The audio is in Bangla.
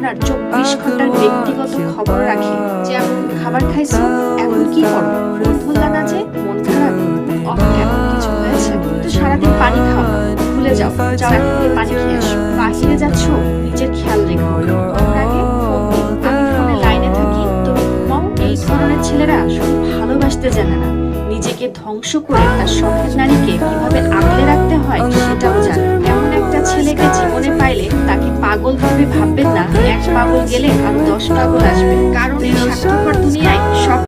আপনার 24 ঘন্টার ব্যক্তিগত খবর রাখে। যেমন খাবার খাইছো, এখন কি করো, ফোন ধরলা না যে, মন খারাপ, অফ কেন, কিছু হয়েছে, তো সারাদিন পানি খাও না, ভুলে যাও, যাও এখন গিয়ে পানি খেয়ে আসো। বাহিরে যাচ্ছ, নিজের খেয়াল রেখো, ঘুমানোর আগে ফোন দিও। আমি ফোনে লাইনে থাকি, তুমি ঘুমাও। এই ধরনের ছেলেরা শুধু ভালোবাসতে জানে না, নিজেকে ধ্বংস করে তার শখের নারীকে কিভাবে আগলে রাখতে হয় সেটাও জানে। এমন একটা ছেলেকে জীবনে পাইলে তাকে পাগল ভেবে ভাববেন না, এক পাগল গেলে আর 10 পাগল আসবে। কারণ এই স্বার্থপর দুনিয়ায় সব